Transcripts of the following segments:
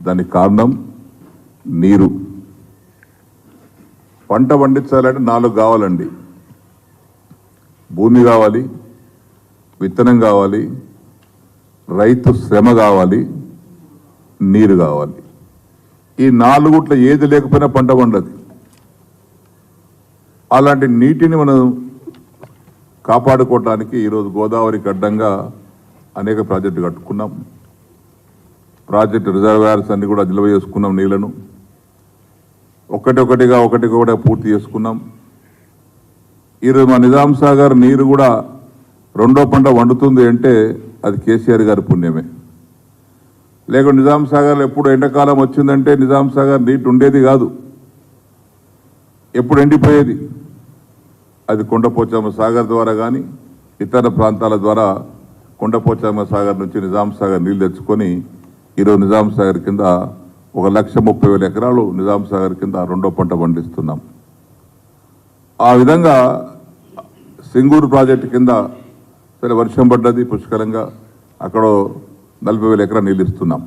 దానికి కారణం నీరు. పంట పండించాలంటే 4 కావాలండి. భూమి కావాలి, విత్తనం కావాలి, రైతు శ్రమ కావాలి, నీరు కావాలి. ఈ 4 ఏది లేకపోయినా పంట పండదు. అలాంటి నీటిని మనం కాపాడుకోవడానికి ఈరోజు గోదావరికి అడ్డంగా అనేక ప్రాజెక్టులు కట్టుకున్నాం. ప్రాజెక్టు రిజర్వాయర్స్ అన్ని కూడా నిల్వ చేసుకున్నాం. నీళ్లను ఒకటికొకటిగా పూర్తి చేసుకున్నాం. ఈరోజు మా నిజాం సాగర్ నీరు కూడా 2వ పంట వండుతుంది అంటే అది కేసీఆర్ గారి పుణ్యమే. లేకుంటే నిజాం సాగర్ ఎప్పుడు ఎండాకాలం వచ్చిందంటే నిజాం సాగర్ నీటి ఉండేది కాదు, ఎప్పుడు ఎండిపోయేది. అది కొండపోచమ్మ సాగర్ ద్వారా కానీ ఇతర ప్రాంతాల ద్వారా కొండపోచమ్మ సాగర్ నుంచి నిజాం సాగర్ నీళ్ళు తెచ్చుకొని ఈరోజు నిజాం సాగర్ కింద 1,30,000 ఎకరాలు నిజాం సాగర్ కింద 2వ పంట పండిస్తున్నాం. ఆ విధంగా సింగూరు ప్రాజెక్టు కింద సరే వర్షం పడ్డది పుష్కలంగా, అక్కడ 40,000 ఎకరాలు నీళ్ళు ఇస్తున్నాం.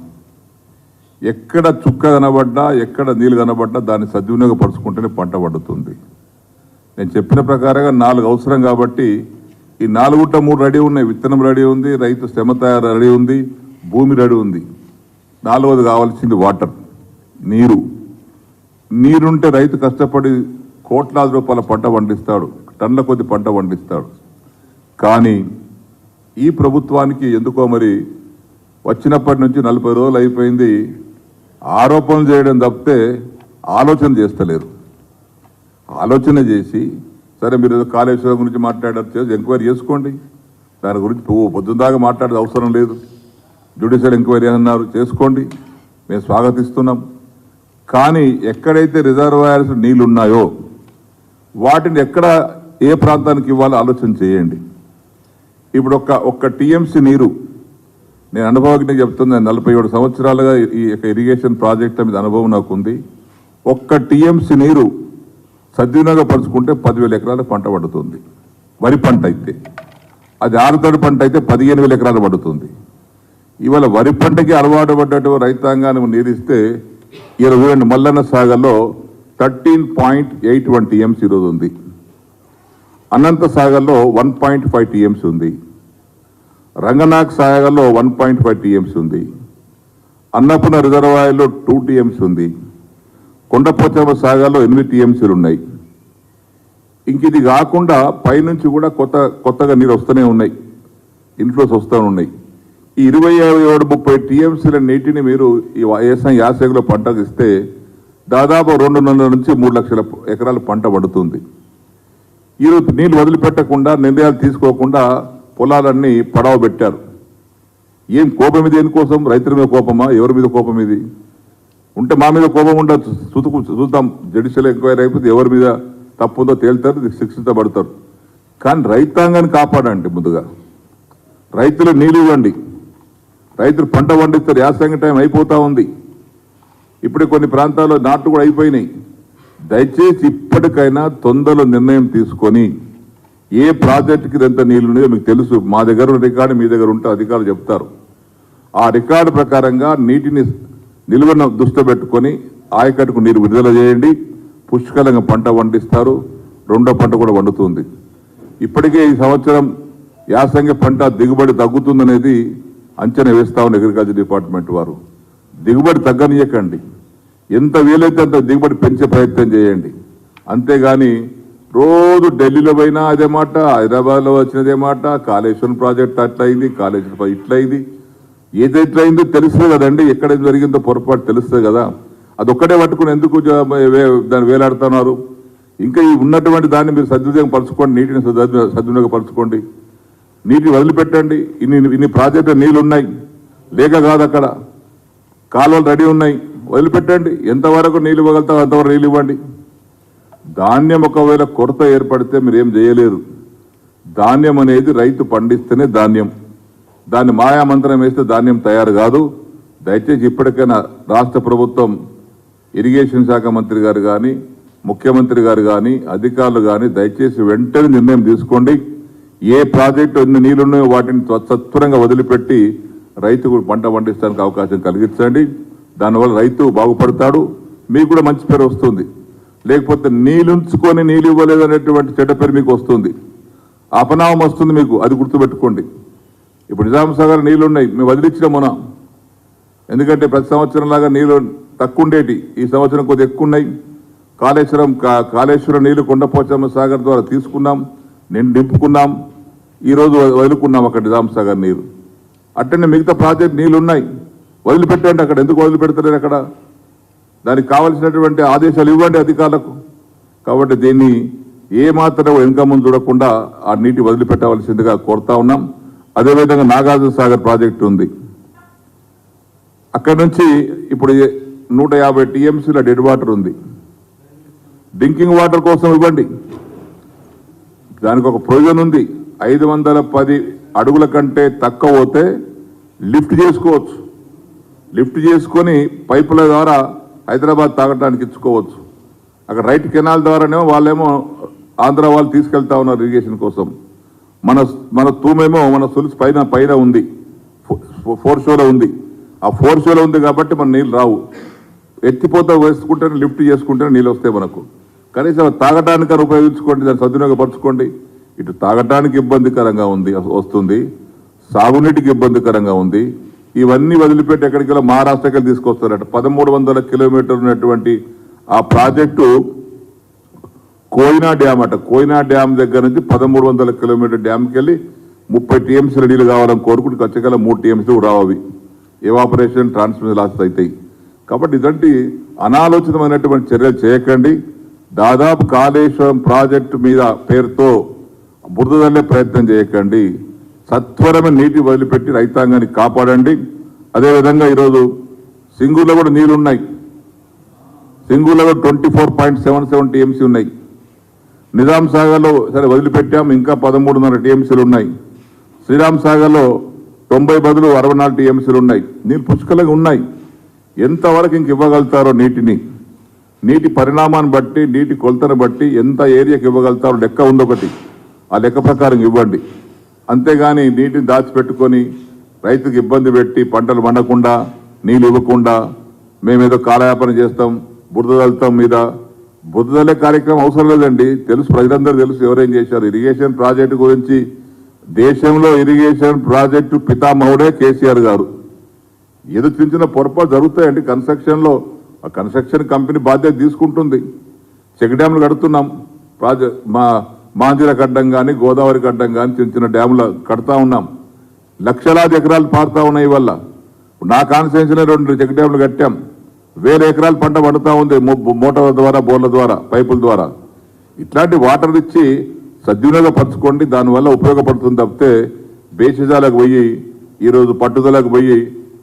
ఎక్కడ చుక్క కనబడ్డా, ఎక్కడ నీళ్ళు కనబడ్డా దాన్ని సద్వినియోగపరుచుకుంటేనే పంట పండుతుంది. నేను చెప్పిన ప్రకారంగా 4 అవసరం కాబట్టి ఈ 4 రెడీ ఉన్నాయి. విత్తనం రెడీ ఉంది, రైతు శ్రమ తయారు రెడీ ఉంది, భూమి రెడీ ఉంది. 4వది కావాల్సింది వాటర్, నీరు. నీరుంటే రైతు కష్టపడి కోట్లాది రూపాయల పంట పండిస్తాడు, టన్నుల కొద్ది పంట పండిస్తాడు. కానీ ఈ ప్రభుత్వానికి ఎందుకో మరి వచ్చినప్పటి నుంచి 40 రోజులు అయిపోయింది, ఆరోపణలు చేయడం తప్పితే ఆలోచన చేస్తలేరు. ఆలోచన చేసి సరే మీరు కాళేశ్వరం గురించి మాట్లాడారు, ఎంక్వైరీ చేసుకోండి. దాని గురించి పొద్దున్న దాకా మాట్లాడేది అవసరం లేదు. జ్యుడిషియల్ ఎంక్వైరీ అన్నారు, చేసుకోండి, మేము స్వాగతిస్తున్నాం. కానీ ఎక్కడైతే రిజర్వాయర్స్ నీళ్ళు ఉన్నాయో వాటిని ఎక్కడ ఏ ప్రాంతానికి ఇవ్వాలో ఆలోచన చేయండి. ఇప్పుడు ఒక్క టీఎంసీ నీరు, నేను అనుభవజ్ఞ చెప్తున్నాను, 47 సంవత్సరాలుగా ఈ ఇరిగేషన్ ప్రాజెక్ట్ మీద అనుభవం నాకు ఉంది. ఒక్క టీఎంసీ నీరు సద్వినియోగపరుచుకుంటే 10,000 ఎకరాల పంట పడుతుంది. వరి పంట అయితే అది ఆరుతడి పంట అయితే 15,000 ఎకరాలు పడుతుంది. ఇవాళ వరి పంటకి అలవాటు పడ్డట్టు రైతాంగాన్ని నీరిస్తే ఈరోజు మల్లన్న సాగర్లో 13.81 టీఎంసీ ఈరోజు ఉంది. అనంత సాగర్లో 1.5 టీఎంసీ ఉంది. రంగనాథ్ సాగర్లో 1.5 టీఎంసీ ఉంది. అన్నపూర్ణ రిజర్వాయర్లో 2 టీఎంసీ ఉంది. కొండపోచమ్మ సాగర్లో 8 టీఎంసీలు ఉన్నాయి. ఇంక ఇది కాకుండా పైనుంచి కూడా కొత్తగా నీరు వస్తూనే ఉన్నాయి, ఇన్ఫ్లోస్ వస్తూ ఉన్నాయి. ఈ 27-30 టీఎంసీల నీటిని మీరు ఈ యాసంగిలో పంటకు ఇస్తే దాదాపు 2.5 నుంచి 3 లక్షల ఎకరాల పంట పడుతుంది. ఈరోజు నీళ్ళు వదిలిపెట్టకుండా, నిర్ణయాలు తీసుకోకుండా పొలాలన్నీ పడవ పెట్టారు. ఏం కోపం ఇది? దేనికోసం? రైతుల మీద కోపమా? ఎవరి మీద కోపం ఇది? ఉంటే మా మీద కోపం ఉండదు, చూద్దాం. జ్యుడిషియల్ ఎంక్వైరీ అయిపోతే ఎవరి మీద తప్పుందో తేల్తారు, శిక్షించబడతారు. కానీ రైతాంగాన్ని కాపాడండి. ముందుగా రైతులు నీళ్ళు ఇవ్వండి, రైతులు పంట పండిస్తారు. యాసంగి టైం అయిపోతూ ఉంది, ఇప్పుడే కొన్ని ప్రాంతాల్లో నాట్లు కూడా అయిపోయినాయి. దయచేసి ఇప్పటికైనా తొందరలో నిర్ణయం తీసుకొని ఏ ప్రాజెక్టుకి ఎంత నీళ్ళు ఉన్నాయో మీకు తెలుసు. మా దగ్గర రికార్డు మీ దగ్గర ఉంటే అధికారులు చెప్తారు. ఆ రికార్డు ప్రకారంగా నీటిని నిల్వను దృష్టి పెట్టుకొని ఆయకట్టుకు నీరు విడుదల చేయండి. పుష్కలంగా పంట పండిస్తారు, 2వ పంట కూడా వండుతుంది. ఇప్పటికే ఈ సంవత్సరం యాసంగి పంట దిగుబడి తగ్గుతుందనేది అంచనా వేస్తా ఉన్న అగ్రికల్చర్ డిపార్ట్మెంట్ వారు. దిగుబడి తగ్గనీయకండి, ఎంత వీలైతే అంత దిగుబడి పెంచే ప్రయత్నం చేయండి. అంతేగాని రోజు ఢిల్లీలో పోయినా అదే మాట, హైదరాబాద్లో వచ్చినదే మాట, కాళేశ్వరం ప్రాజెక్ట్ అట్లా అయింది, కాళేశ్వరం ఇట్లా అయింది. ఏదైతే అయిందో తెలుస్తుంది కదండి, ఎక్కడ జరిగిందో పొరపాటు తెలుస్తుంది కదా. అదొక్కడే పట్టుకుని ఎందుకు దాన్ని వేలాడుతున్నారు? ఇంకా ఈ ఉన్నటువంటి దాన్ని మీరు సద్వినియోగం పరచుకోండి, నీటిని సద్వినియోగపరచుకోండి, నీటిని వదిలిపెట్టండి. ఇన్ని ప్రాజెక్టులు నీళ్ళు ఉన్నాయి, లేక కాదు, అక్కడ కాలువలు రెడీ ఉన్నాయి, వదిలిపెట్టండి. ఎంతవరకు నీళ్ళు ఇవ్వగలుగుతారో అంతవరకు నీళ్ళు ఇవ్వండి. ధాన్యం ఒకవేళ కొరత ఏర్పడితే మీరు ఏం చేయలేరు. ధాన్యం అనేది రైతు పండిస్తేనే ధాన్యం, దాన్ని మాయామంత్రం వేస్తే ధాన్యం తయారు కాదు. దయచేసి ఇప్పటికైనా రాష్ట్ర ప్రభుత్వం, ఇరిగేషన్ శాఖ మంత్రి గారు కానీ, ముఖ్యమంత్రి గారు కానీ, అధికారులు కానీ దయచేసి వెంటనే నిర్ణయం తీసుకోండి. ఏ ప్రాజెక్టు ఎన్ని నీళ్లున్నాయో వాటిని సత్వరంగా వదిలిపెట్టి రైతుకు పంట పండించడానికి అవకాశం కలిగించండి. దానివల్ల రైతు బాగుపడతాడు, మీకు కూడా మంచి పేరు వస్తుంది. లేకపోతే నీళ్ళుంచుకొని నీళ్ళు ఇవ్వలేదు అనేటువంటి చెడ్డ పేరు మీకు వస్తుంది, అపనామం వస్తుంది మీకు. అది గుర్తుపెట్టుకోండి. ఇప్పుడు నిజాం సాగర్ నీళ్ళు ఉన్నాయి, మేము వదిలించిన మొన్న. ఎందుకంటే ప్రతి సంవత్సరం లాగా నీళ్ళు తక్కువ ఉండేటి, ఈ సంవత్సరం కొద్దిగా ఎక్కువ ఉన్నాయి. కాళేశ్వరం నీళ్లు కొండపోచమ్మ సాగర్ ద్వారా తీసుకున్నాం, నింపుకున్నాం. ఈరోజు వదులుకున్నాం అక్కడ నిజాం సాగర్ నీరు. అట్టనే మిగతా ప్రాజెక్ట్ నీళ్ళు ఉన్నాయి, వదిలిపెట్టండి. అక్కడ ఎందుకు వదిలిపెడతలేరు? అక్కడ దానికి కావలసినటువంటి ఆదేశాలు ఇవ్వండి అధికారులకు. కాబట్టి దీన్ని ఏమాత్రం వెనుక ముందు చూడకుండా ఆ నీటి వదిలిపెట్టవలసిందిగా కోరుతా ఉన్నాం. అదేవిధంగా నాగార్జున సాగర్ ప్రాజెక్టు ఉంది, అక్కడ నుంచి ఇప్పుడు 150 టీఎంసీల డెడ్ వాటర్ ఉంది. డ్రింకింగ్ వాటర్ కోసం ఇవ్వండి, దానికి ఒక ప్రొవిజన్ ఉంది. 510 అడుగుల కంటే తక్కువ పోతే లిఫ్ట్ చేసుకోవచ్చు, లిఫ్ట్ చేసుకొని పైపుల ద్వారా హైదరాబాద్ తాగడానికి ఇచ్చుకోవచ్చు. అక్కడ రైట్ కెనాల్ ద్వారానేమో వాళ్ళేమో ఆంధ్ర వాళ్ళు తీసుకెళ్తా ఉన్నారు ఇరిగేషన్ కోసం. మన తూమేమో మన సులుసు పైన ఉంది, 4 షోలో ఉంది. ఆ 4 షోలో ఉంది కాబట్టి మన నీళ్ళు రావు. ఎత్తిపోతా వేసుకుంటేనే లిఫ్ట్ చేసుకుంటేనే నీళ్ళు వస్తాయి మనకు. కనీసం తాగటానికని ఉపయోగించుకోండి, దాన్ని సద్వినియోగపరచుకోండి. ఇటు తాగటానికి ఇబ్బందికరంగా వస్తుంది, సాగునీటికి ఇబ్బందికరంగా ఉంది. ఇవన్నీ వదిలిపెట్టి ఎక్కడికి వెళ్ళి మహారాష్ట్రకి వెళ్ళి తీసుకొస్తారట. 1300 కిలోమీటర్లు ఉన్నటువంటి ఆ ప్రాజెక్టు కోయినా డ్యామ్ అట. కోయినా డ్యామ్ దగ్గర నుంచి 1300 కిలోమీటర్ డ్యామ్కి వెళ్ళి 30 టీఎంసీల నీళ్ళు కావాలని కోరుకుంటే ఖచ్చితంగా 3 టీఎంసీలు రావు. ఎవాపరేషన్, ట్రాన్స్మిషన్ లాసెస్ అవుతాయి. కాబట్టి ఇలాంటి అనాలోచితమైనటువంటి చర్యలు చేయకండి. దాదాపు కాళేశ్వరం ప్రాజెక్టు మీద పేరుతో బురదల్లే ప్రయత్నం చేయకండి. సత్వరమే నీటి వదిలిపెట్టి రైతాంగాన్ని కాపాడండి. అదేవిధంగా ఈరోజు సింగూరులో కూడా నీళ్లు ఉన్నాయి. సింగూరులో కూడా 24.77 టీఎంసీ ఉన్నాయి. నిజాం సాగర్లో సరే వదిలిపెట్టాం, ఇంకా 13.5 టీఎంసీలు ఉన్నాయి. శ్రీరామ్ సాగర్లో 90 బదులు 64 టీఎంసీలు ఉన్నాయి. నీళ్ళు పుష్కలంగా ఉన్నాయి. ఎంతవరకు ఇంక ఇవ్వగలుగుతారో నీటి పరిణామాన్ని బట్టి, నీటి కొలతను బట్టి ఎంత ఏరియాకి ఇవ్వగలుగుతారో లెక్క ఉందొకటి, ఆ లెక్క ప్రకారం ఇవ్వండి. అంతేగాని నీటిని దాచిపెట్టుకొని రైతుకు ఇబ్బంది పెట్టి పంటలు పండకుండా నీళ్ళు ఇవ్వకుండా మేమేదో కాలయాపన చేస్తాం, బురద చల్లుతాం మీద. బురద చల్లే కార్యక్రమం అవసరం లేదండి. తెలుసు, ప్రజలందరూ తెలుసు ఎవరేం చేశారు. ఇరిగేషన్ ప్రాజెక్టు గురించి దేశంలో ఇరిగేషన్ ప్రాజెక్టు పితామహుడే కేసీఆర్ గారు. ఏదో చిన్న చిన్న పొరపాటు జరుగుతాయండి కన్స్ట్రక్షన్లో, ఆ కన్స్ట్రక్షన్ కంపెనీ బాధ్యత తీసుకుంటుంది. చెక్ డ్యాములు కడుతున్నాం, మాంజిర గడ్డం కానీ గోదావరి గడ్డం కానీ చిన్న చిన్న డ్యాములు కడతా ఉన్నాం. లక్షలాది ఎకరాలు పారుతా ఉన్నాయి. వల్ల నా కాన్స్టిట్యున్సీలో 2 చెక్ డ్యాములు కట్టాం. 1000 ఎకరాలు పంట పడుతూ ఉంది మోటార్ల ద్వారా, బోర్ల ద్వారా, పైపుల ద్వారా. ఇట్లాంటి వాటర్ ఇచ్చి సద్వినియోగపరచుకోండి, దానివల్ల ఉపయోగపడుతుంది తప్పితే బేసిజాలకు పోయి ఈరోజు పట్టుదలకు పోయి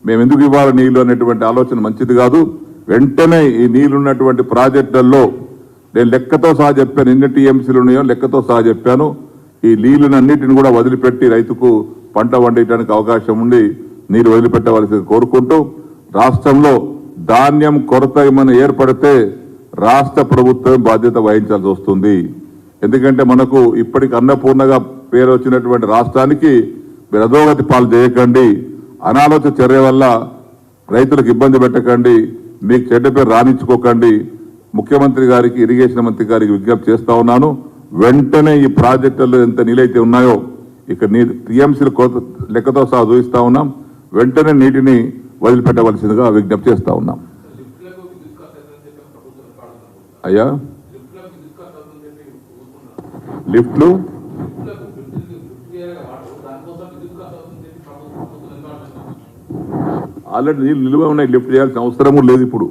మేము ఎందుకు ఇవ్వాలి నీళ్లు అనేటువంటి ఆలోచన మంచిది కాదు. వెంటనే ఈ నీళ్లున్నటువంటి ప్రాజెక్టుల్లో నేను లెక్కతో సహా చెప్పాను, ఎన్ని టీఎంసీలు ఉన్నాయో లెక్కతో సహా చెప్పాను. ఈ నీళ్లన్నిటిని కూడా వదిలిపెట్టి రైతుకు పంట పండించడానికి అవకాశం ఉండి నీరు వదిలిపెట్టవలసి కోరుకుంటూ, రాష్ట్రంలో ధాన్యం కొరత ఏమైనా ఏర్పడితే రాష్ట్ర ప్రభుత్వం బాధ్యత వహించాల్సి వస్తుంది. ఎందుకంటే మనకు ఇప్పటికి అన్నపూర్ణగా పేరు వచ్చినటువంటి రాష్ట్రానికి మీరు అధోగతి పాలు చేయకండి. అనాలోచిత చర్య వల్ల రైతులకు ఇబ్బంది పెట్టకండి, మీకు చెడ్డ పేరు రాణించుకోకండి. ముఖ్యమంత్రి గారికి, ఇరిగేషన్ మంత్రి గారికి విజ్ఞప్తి చేస్తా ఉన్నాను. వెంటనే ఈ ప్రాజెక్టుల్లో ఎంత నీళ్ళైతే ఉన్నాయో ఇక్కడ టీఎంసీల లెక్కతో సహా చూపిస్తా ఉన్నాం. వెంటనే నీటిని వదిలిపెట్టవలసిందిగా విజ్ఞప్తి చేస్తా ఉన్నాం. అయ్యా లిఫ్ట్లు ఆల్రెడీ నీళ్ళు నిల్వ ఉన్నాయి, లిఫ్ట్ చేయాల్సిన అవసరము లేదు. ఇప్పుడు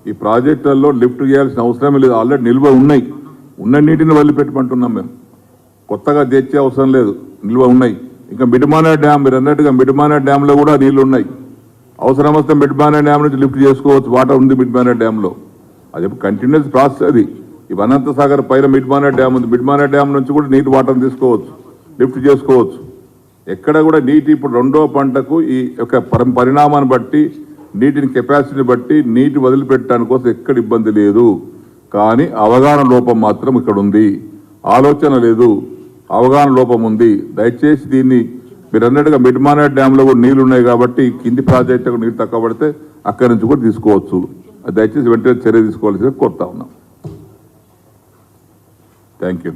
ఈ ప్రాజెక్టులలో లిఫ్ట్ చేయాల్సిన అవసరమే లేదు, ఆల్రెడీ నిల్వ ఉన్నాయి. ఉన్న నీటిని వదిలిపెట్టమంటున్నాం మేము, కొత్తగా తెచ్చే అవసరం లేదు, నిల్వ ఉన్నాయి. ఇంకా మిడ్మానే డ్యామ్, మీరు అన్నట్టుగా మిడ్మానే డ్యామ్లో కూడా నీళ్లు ఉన్నాయి. అవసరం వస్తే మిడ్మానే డ్యామ్ నుంచి లిఫ్ట్ చేసుకోవచ్చు, వాటర్ ఉంది మిడ్మానే డ్యామ్లో. అది కంటిన్యూస్ ప్రాసెస్. అది ఈ అనంత సాగర్ పైన మిడ్మానే డ్యామ్ ఉంది, మిడ్మానే డ్యామ్ నుంచి కూడా నీటి వాటర్ తీసుకోవచ్చు, లిఫ్ట్ చేసుకోవచ్చు. ఎక్కడ కూడా నీటి ఇప్పుడు రెండో పంటకు ఈ యొక్క పరిణామాన్ని బట్టి, నీటిని కెపాసిటీని బట్టి నీటి వదిలిపెట్టడానికి కోసం ఎక్కడ ఇబ్బంది లేదు. కానీ అవగాహన లోపం మాత్రం ఇక్కడ ఉంది, ఆలోచన లేదు, అవగాహన లోపం ఉంది. దయచేసి దీన్ని మీరు అన్నట్టుగా మిడ్మానేర్ డ్యాంలో కూడా నీళ్లు ఉన్నాయి కాబట్టి కింది ప్రాజెక్టుకు నీళ్ళు తక్కువ పడితే అక్కడి నుంచి కూడా తీసుకోవచ్చు. దయచేసి వెంటనే చర్య తీసుకోవాల్సిందిగా కోరుతా ఉన్నాం. Thank you.